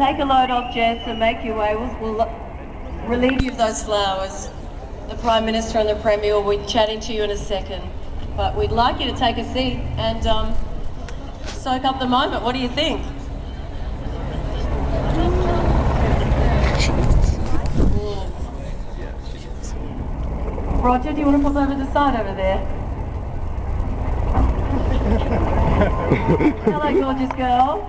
take a load off Jess and make your way. We'll relieve you of those flowers. The Prime Minister and the Premier will be chatting to you in a second. But we'd like you to take a seat and soak up the moment. What do you think? Roger, do you want to pop over to the side over there? Hello, gorgeous girl.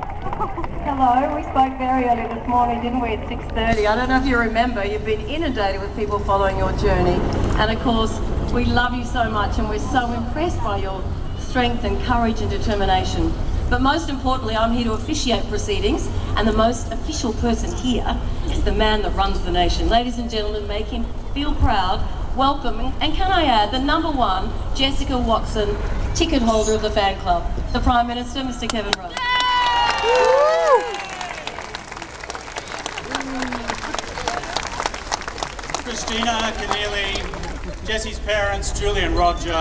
Hello, we spoke very early this morning, didn't we, at 6:30. I don't know if you remember, you've been inundated with people following your journey. And of course, we love you so much and we're so impressed by your strength and courage and determination. But most importantly, I'm here to officiate proceedings, and the most official person here is the man that runs the nation. Ladies and gentlemen, make him feel proud, welcome, and can I add, the #1 Jessica Watson ticket holder of the fan club, the Prime Minister, Mr. Kevin Rudd. Christina, Keneally, Jessie's parents, Julie and Roger,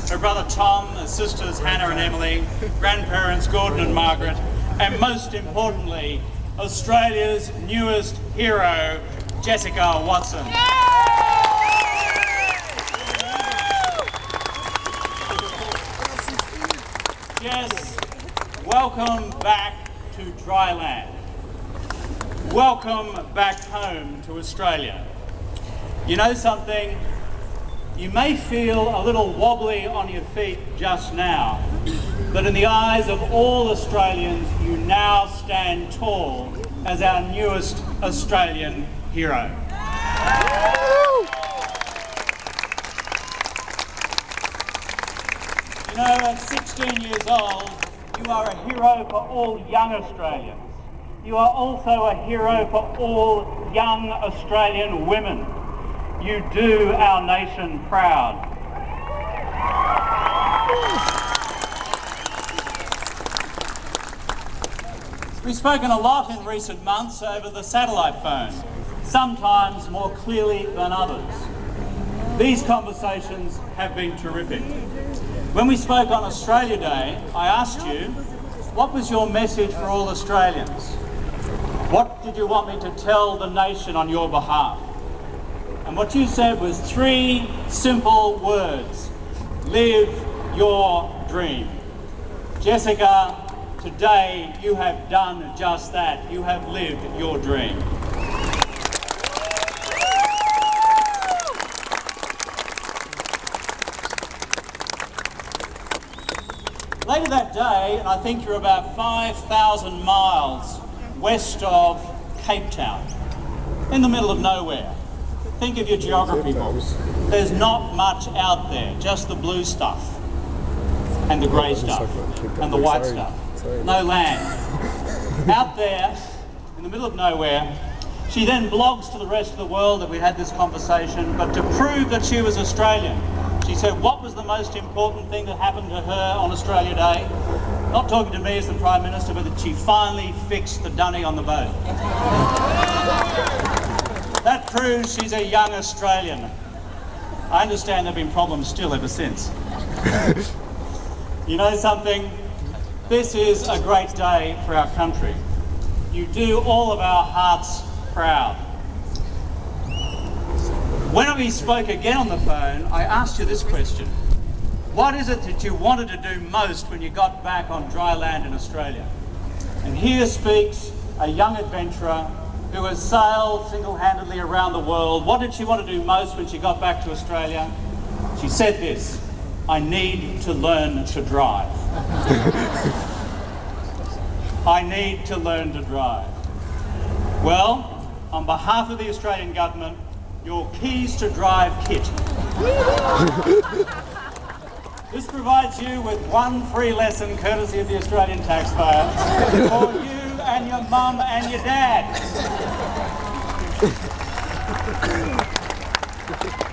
her brother Tom, her sisters Hannah and Emily, grandparents Gordon and Margaret, and most importantly, Australia's newest hero, Jessica Watson. Jess, welcome back to Dryland. Welcome back home to Australia. You know something? You may feel a little wobbly on your feet just now, but in the eyes of all Australians, you now stand tall as our newest Australian hero. You know, at 16 years old, you are a hero for all young Australians. You are also a hero for all young Australian women. You do our nation proud. We've spoken a lot in recent months over the satellite phone, sometimes more clearly than others. These conversations have been terrific. When we spoke on Australia Day, I asked you, what was your message for all Australians? What did you want me to tell the nation on your behalf? And what you said was 3 simple words: live your dream. Jessica, today you have done just that. You have lived your dream. Later that day, and I think you're about 5,000 miles west of Cape Town, in the middle of nowhere. Think of your geography books. There's not much out there, just the blue stuff, and the grey stuff, and the white stuff. No land. Out there, in the middle of nowhere, she then blogs to the rest of the world that we had this conversation, but to prove that she was Australian, she said what was the most important thing that happened to her on Australia Day? Not talking to me as the Prime Minister, but that she finally fixed the dunny on the boat. That proves she's a young Australian. I understand there have been problems still ever since. You know something? This is a great day for our country. You do all of our hearts proud. When we spoke again on the phone, I asked you this question. What is it that you wanted to do most when you got back on dry land in Australia? And here speaks a young adventurer who has sailed single-handedly around the world. What did she want to do most when she got back to Australia? She said this: I need to learn to drive. I need to learn to drive. Well, on behalf of the Australian government, your Keys to Drive kit. This provides you with 1 free lesson courtesy of the Australian taxpayer for you and your mum and your dad.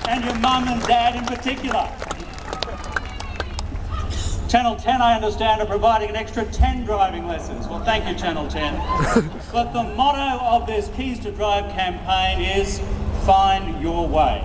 And your mum and dad in particular. Channel 10, I understand, are providing an extra 10 driving lessons. Well, thank you, Channel 10. But the motto of this Keys to Drive campaign is find your way.